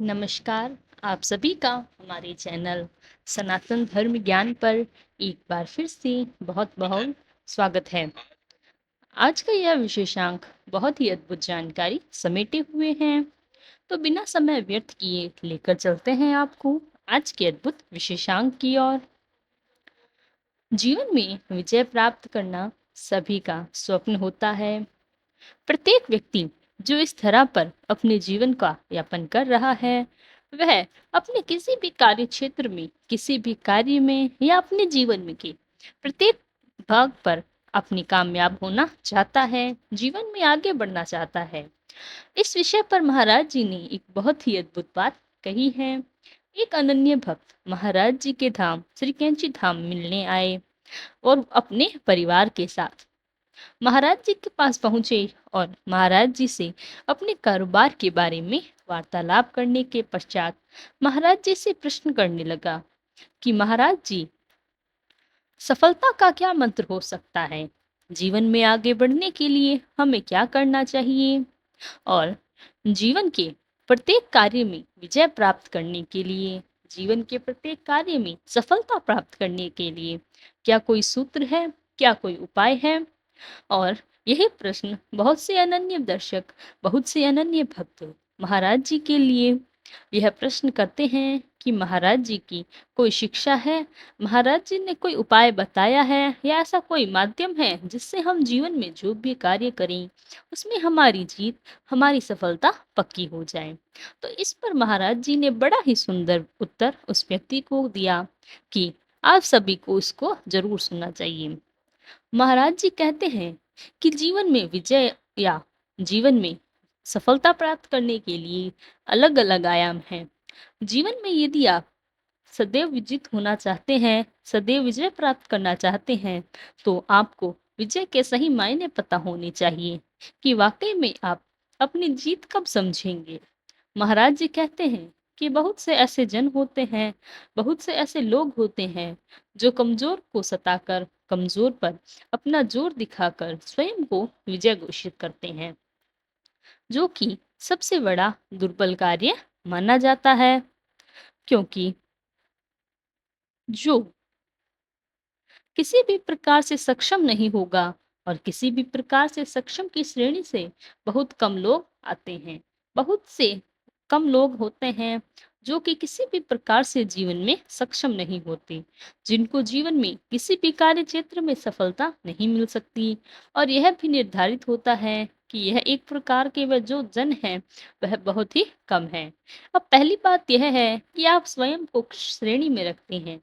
नमस्कार। आप सभी का हमारे चैनल सनातन धर्म ज्ञान पर एक बार फिर से बहुत बहुत स्वागत है। आज का यह विशेषांक बहुत ही अद्भुत जानकारी समेटे हुए हैं, तो बिना समय व्यर्थ किए लेकर चलते हैं आपको आज के अद्भुत विशेषांक की ओर। जीवन में विजय प्राप्त करना सभी का स्वप्न होता है। प्रत्येक व्यक्ति जो इस धरा पर अपने जीवन का यापन कर रहा है, वह अपने किसी भी कार्य क्षेत्र में, किसी भी कार्य में या अपने जीवन में के प्रत्येक भाग पर अपनी कामयाब होना चाहता है, जीवन में आगे बढ़ना चाहता है। इस विषय पर महाराज जी ने एक बहुत ही अद्भुत बात कही है। एक अनन्य भक्त महाराज जी के धाम श्री कैंची धाम मिलने आए और अपने परिवार के साथ महाराज जी के पास पहुंचे और महाराज जी से अपने कारोबार के बारे में वार्तालाप करने के पश्चात महाराज जी से प्रश्न करने लगा कि महाराज जी, सफलता का क्या मंत्र हो सकता है? जीवन में आगे बढ़ने के लिए हमें क्या करना चाहिए? और जीवन के प्रत्येक कार्य में विजय प्राप्त करने के लिए, जीवन के प्रत्येक कार्य में सफलता प्राप्त करने के लिए क्या कोई सूत्र है? क्या कोई उपाय है? और यही प्रश्न बहुत से अनन्य दर्शक, बहुत से अनन्य भक्त महाराज जी के लिए यह प्रश्न करते हैं कि महाराज जी की कोई शिक्षा है, महाराज जी ने कोई उपाय बताया है, या ऐसा कोई माध्यम है जिससे हम जीवन में जो भी कार्य करें उसमें हमारी जीत, हमारी सफलता पक्की हो जाए। तो इस पर महाराज जी ने बड़ा ही सुंदर उत्तर उस व्यक्ति को दिया कि आप सभी को इसको जरूर सुनना चाहिए। महाराज जी कहते हैं कि जीवन में विजय या जीवन में सफलता प्राप्त करने के लिए अलग अलग आयाम हैं। जीवन में यदि आप सदैव विजित होना चाहते हैं, सदैव विजय प्राप्त करना चाहते हैं, तो आपको विजय के सही मायने पता होने चाहिए कि वाकई में आप अपनी जीत कब समझेंगे। महाराज जी कहते हैं कि बहुत से ऐसे जन होते हैं, बहुत से ऐसे लोग होते हैं जो कमजोर को सताकर, कमजोर पर अपना जोर दिखाकर स्वयं को विजय घोषित करते हैं, जो कि सबसे बड़ा दुर्बल कार्य माना जाता है। क्योंकि जो किसी भी प्रकार से सक्षम नहीं होगा, और किसी भी प्रकार से सक्षम की श्रेणी से बहुत कम लोग आते हैं। बहुत से कम लोग होते हैं जो कि किसी भी प्रकार से जीवन में सक्षम नहीं होते, जिनको जीवन में किसी भी कार्य क्षेत्र में सफलता नहीं मिल सकती। और यह भी निर्धारित होता है कि यह एक प्रकार के वह जो जन है वह बहुत ही कम है। अब पहली बात यह है कि आप स्वयं को किस श्रेणी में रखते हैं।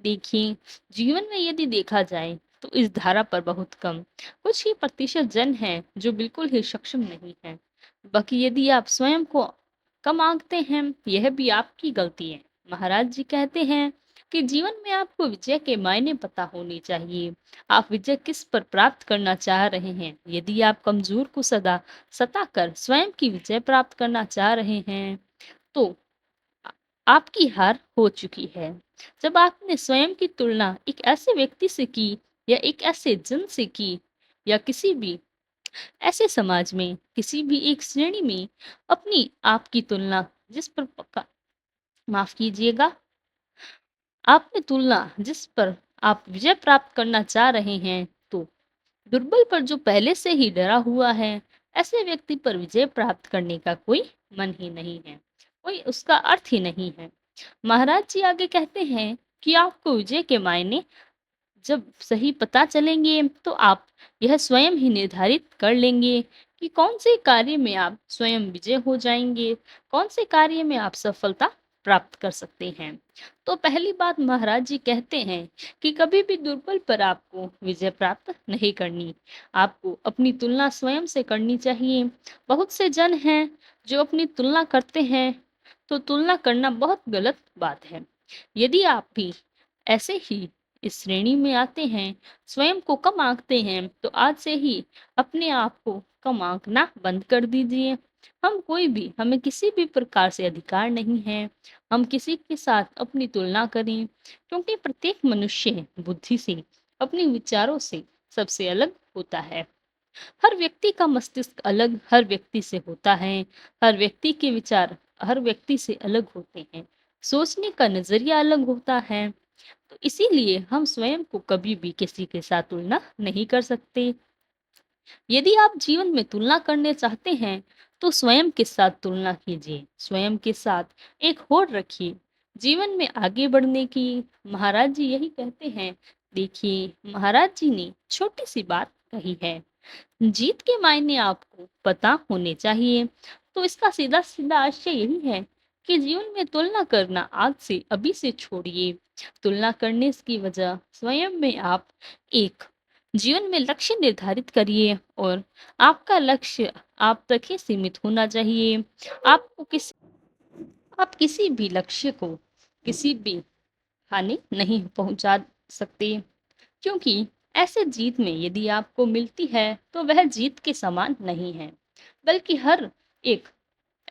देखिए, जीवन में यदि देखा जाए तो इस धारा पर बहुत कम, कुछ ही प्रतिशत जन हैं जो बिल्कुल ही सक्षम नहीं हैं। बाकी यदि आप स्वयं को कम आंकते हैं, यह भी आपकी गलती है। महाराज जी कहते हैं कि जीवन में आपको विजय के मायने पता होने चाहिए। आप विजय किस पर प्राप्त करना चाह रहे हैं। यदि आप कमजोर को सदा सताकर स्वयं की विजय प्राप्त करना चाह रहे हैं, तो आ- आपकी हार हो चुकी है। जब आपने स्वयं की तुलना एक ऐसे व्यक्ति से की, या एक ऐसे जन से की, या किसी भी ऐसे समाज में, किसी भी एक श्रेणी में अपनी आपकी तुलना जिस पर माफ कीजिएगा, आपने तुलना जिस पर आप विजय प्राप्त करना चाह रहे हैं, तो दुर्बल पर जो पहले से ही डरा हुआ है, ऐसे व्यक्ति पर विजय प्राप्त करने का कोई मन ही नहीं है, कोई उसका अर्थ ही नहीं है। महाराज जी आगे कहते हैं कि आपको विजय के मायने जब सही पता चलेंगे, तो आप यह स्वयं ही निर्धारित कर लेंगे कि कौन से कार्य में आप स्वयं विजय हो जाएंगे, कौन से कार्य में आप सफलता प्राप्त कर सकते हैं। तो पहली बात महाराज जी कहते हैं कि कभी भी दुर्बल पर आपको विजय प्राप्त नहीं करनी, आपको अपनी तुलना स्वयं से करनी चाहिए। बहुत से जन हैं जो अपनी तुलना करते हैं, तो तुलना करना बहुत गलत बात है। यदि आप भी ऐसे ही इस श्रेणी में आते हैं, स्वयं को कम आंकते हैं, तो आज से ही अपने आप को कम आंकना बंद कर दीजिए। हमें किसी भी प्रकार से अधिकार नहीं है हम किसी के साथ अपनी तुलना करें, क्योंकि प्रत्येक मनुष्य बुद्धि से, अपने विचारों से सबसे अलग होता है। हर व्यक्ति का मस्तिष्क अलग हर व्यक्ति से होता है, हर व्यक्ति के विचार हर व्यक्ति से अलग होते हैं, सोचने का नज़रिया अलग होता है। तो इसीलिए हम स्वयं को कभी भी किसी के साथ तुलना नहीं कर सकते। यदि आप जीवन में तुलना करने चाहते हैं, तो स्वयं के साथ तुलना कीजिए, स्वयं के साथ एक होड़ रखिए जीवन में आगे बढ़ने की। महाराज जी यही कहते हैं। देखिए, महाराज जी ने छोटी सी बात कही है, जीत के मायने आपको पता होने चाहिए। तो इसका सीधा सीधा आशय यही है कि जीवन में तुलना करना आज से अभी से छोड़िए। तुलना करने की वजह स्वयं में आप एक जीवन में लक्ष्य निर्धारित करिए, और आपका लक्ष्य आप तक ही सीमित होना चाहिए। आपको किस आप किसी भी लक्ष्य को किसी भी हानि नहीं पहुंचा सकते, क्योंकि ऐसे जीत में यदि आपको मिलती है तो वह जीत के समान नहीं है, बल्कि हर एक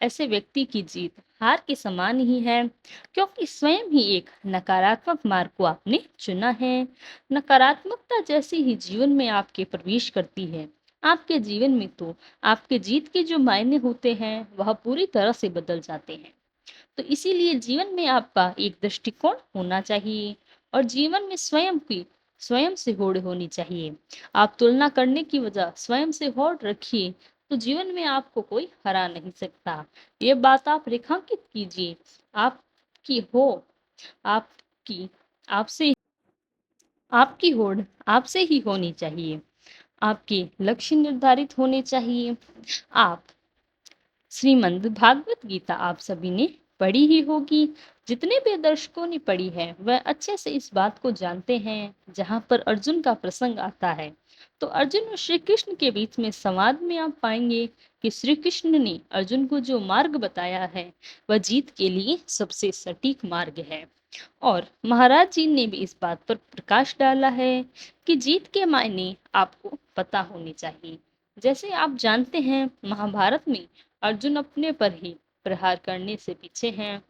ऐसे व्यक्ति की जीत हार के समान ही है, क्योंकि स्वयं ही एक नकारात्मक मार्ग को आपने चुना है। नकारात्मकता जैसे ही जीवन में आपके प्रवेश करती है, आपके जीवन में तो आपके जीत के जो मायने होते हैं वह पूरी तरह से बदल जाते हैं। तो इसीलिए जीवन में आपका एक दृष्टिकोण होना चाहिए, और जीवन में स्वयं से होड़ होनी चाहिए। आप तुलना करने की वजह स्वयं से होड़ रखिए, तो जीवन में आपको कोई हरा नहीं सकता। ये बात आप रेखांकित कीजिए। आपकी हो आपकी आपसे आपकी होड़ आपसे ही होनी चाहिए। आपके लक्ष्य निर्धारित होने चाहिए। आप श्रीमद् भागवत गीता आप सभी ने पढ़ी ही होगी। जितने भी दर्शकों ने पढ़ी है वह अच्छे से इस बात को जानते हैं। जहाँ पर अर्जुन का प्रसंग आता है, तो अर्जुन और श्री कृष्ण के बीच में संवाद में आप पाएंगे कि श्री कृष्ण ने अर्जुन को जो मार्ग बताया है वह जीत के लिए सबसे सटीक मार्ग है। और महाराज जी ने भी इस बात पर प्रकाश डाला है कि जीत के मायने आपको पता होने चाहिए। जैसे आप जानते हैं, महाभारत में अर्जुन अपने पर ही प्रहार करने से पीछे हैं।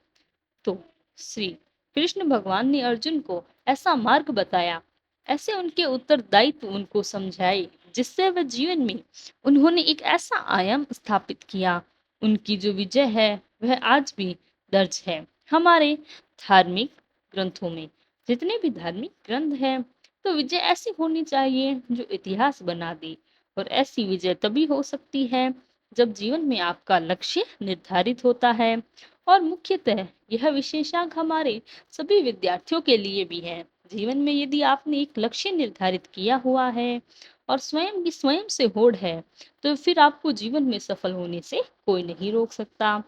तो श्री कृष्ण भगवान ने अर्जुन को ऐसा मार्ग बताया, ऐसे उनके उत्तरदायित्व उनको समझाए, जिससे वह जीवन में उन्होंने एक ऐसा आयाम स्थापित किया। उनकी जो विजय है वह आज भी दर्ज है हमारे धार्मिक ग्रंथों में। जितने भी धार्मिक ग्रंथ हैं, तो विजय ऐसी होनी चाहिए जो इतिहास बना दे। और ऐसी विजय तभी हो सकती है जब जीवन में आपका लक्ष्य निर्धारित होता है। और मुख्यतः यह विशेषांक हमारे सभी विद्यार्थियों के लिए भी है। जीवन में यदि आपने एक लक्ष्य निर्धारित किया हुआ है और स्वयं की स्वयं से होड़ है, तो फिर आपको जीवन में सफल होने से कोई नहीं रोक सकता।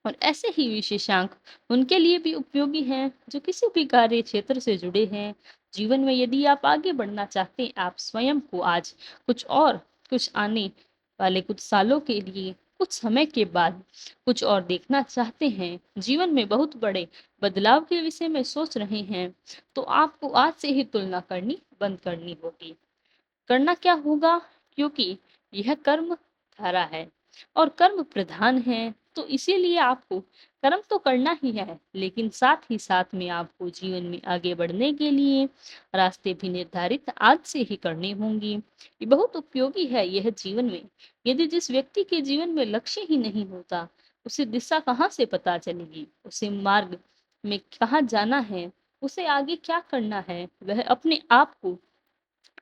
और ऐसे ही विशेषांक उनके लिए भी उपयोगी हैं जो किसी भी कार्य क्षेत्र से जुड़े हैं। जीवन में यदि आप आगे बढ़ना चाहते हैं, आप स्वयं को आज कुछ आने वाले कुछ सालों के लिए, कुछ समय के बाद कुछ और देखना चाहते हैं, जीवन में बहुत बड़े बदलाव के विषय में सोच रहे हैं, तो आपको आज से ही तुलना करनी बंद करनी होगी। करना क्या होगा? क्योंकि यह कर्म धारा है और कर्म प्रधान है, तो इसीलिए आपको कर्म तो करना ही है, लेकिन साथ ही साथ में आपको जीवन में आगे बढ़ने के लिए रास्ते भी निर्धारित आज से ही करने होंगे। ये बहुत उपयोगी है यह जीवन में। यदि जिस व्यक्ति के जीवन में लक्ष्य ही नहीं होता, उसे दिशा कहाँ से पता चलेगी? उसे मार्ग में कहाँ जाना है, उसे आगे क्या करना है, वह अपने आप को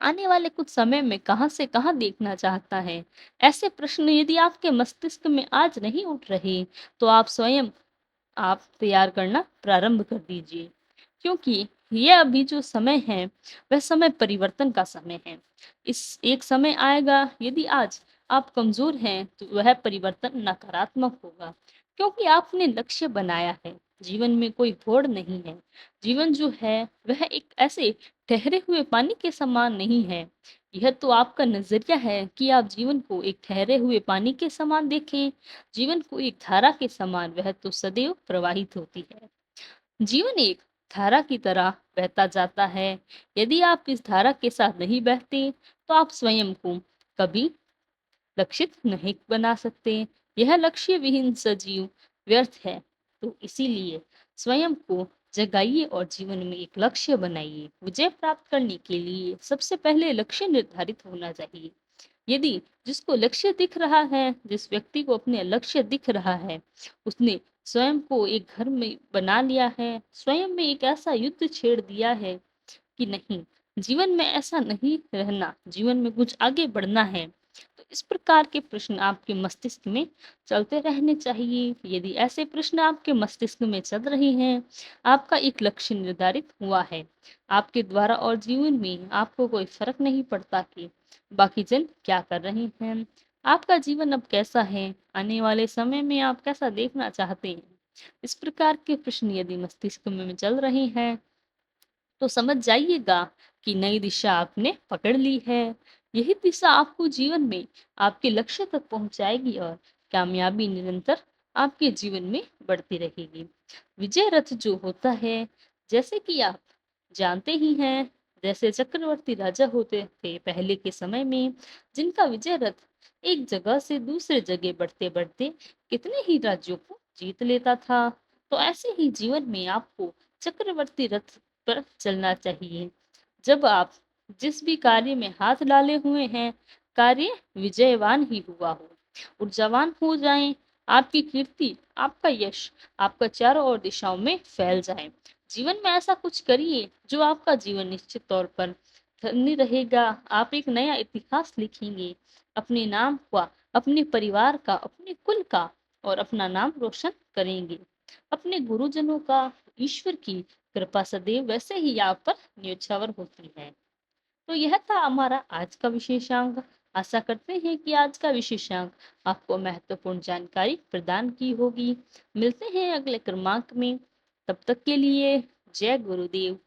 आने वाले कुछ समय में कहाँ से कहाँ देखना चाहता है, ऐसे प्रश्न यदि आपके मस्तिष्क में आज नहीं उठ रहे, तो आप तैयार करना प्रारंभ कर दीजिए। क्योंकि ये अभी जो समय है वह समय परिवर्तन का समय है। इस एक समय आएगा, यदि आज आप कमजोर हैं तो वह परिवर्तन नकारात्मक होगा, क्योंकि आपने लक्ष्य बनाया है। जीवन में कोई होड़ नहीं है। जीवन जो है वह एक ऐसे ठहरे हुए पानी के समान नहीं है। यह तो आपका नजरिया है कि आप जीवन को एक ठहरे हुए पानी के समान देखें। जीवन को एक धारा के समान वह तो सदैव प्रवाहित होती है। जीवन एक धारा की तरह बहता जाता है। यदि आप इस धारा के साथ नहीं बहते, तो आप स्वयं को कभी लक्षित नहीं बना सकते। यह लक्ष्य विहीन सजीव व्यर्थ है। तो इसीलिए स्वयं को जगाइए और जीवन में एक लक्ष्य बनाइए। विजय प्राप्त करने के लिए सबसे पहले लक्ष्य निर्धारित होना चाहिए। यदि जिसको लक्ष्य दिख रहा है, जिस व्यक्ति को अपने लक्ष्य दिख रहा है, उसने स्वयं को एक घर में बना लिया है, स्वयं में एक ऐसा युद्ध छेड़ दिया है कि नहीं, जीवन में ऐसा नहीं रहना, जीवन में कुछ आगे बढ़ना है। तो इस प्रकार के प्रश्न आपके मस्तिष्क में चलते रहने चाहिए। यदि ऐसे प्रश्न आपके मस्तिष्क में चल रहे हैं, आपका एक लक्ष्य निर्धारित हुआ है आपके द्वारा और जीवन में आपको कोई फर्क नहीं पड़ता कि बाकी जन क्या कर रहे हैं। आपका जीवन अब कैसा है, आने वाले समय में आप कैसा देखना चाहते हैं, इस प्रकार के प्रश्न यदि मस्तिष्क में चल रहे हैं, तो समझ जाइएगा कि नई दिशा आपने पकड़ ली है। यही दिशा आपको जीवन में आपके लक्ष्य तक पहुंचाएगी और कामयाबी निरंतर आपके जीवन में बढ़ती रहेगी। विजय रथ जो होता है, जैसे कि आप जानते ही हैं, जैसे चक्रवर्ती राजा होते थे पहले के समय में, जिनका विजय रथ एक जगह से दूसरे जगह बढ़ते बढ़ते कितने ही राज्यों को जीत लेता था। तो ऐसे ही जीवन में आपको चक्रवर्ती रथ पर चलना चाहिए। जब आप जिस भी कार्य में हाथ डाले हुए हैं, कार्य विजयवान ही हुआ हो, ऊर्जावान हो जाएं, आपकी कीर्ति, आपका यश, आपका चारों ओर दिशाओं में फैल जाए। जीवन में ऐसा कुछ करिए जो आपका जीवन निश्चित तौर पर धन्य रहेगा। आप एक नया इतिहास लिखेंगे, अपने नाम का, अपने परिवार का, अपने कुल का और अपना नाम रोशन करेंगे। अपने गुरुजनों का, ईश्वर की कृपा सदैव वैसे ही आप पर न्योछावर होती है। तो यह था हमारा आज का विशेषांक। आशा करते हैं कि आज का विशेषांक आपको महत्वपूर्ण जानकारी प्रदान की होगी। मिलते हैं अगले क्रमांक में। तब तक के लिए जय गुरुदेव,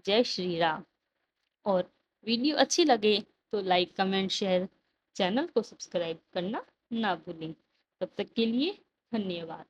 जय श्री राम। और वीडियो अच्छी लगे तो लाइक, कमेंट, शेयर, चैनल को सब्सक्राइब करना ना भूलें। तब तक के लिए धन्यवाद।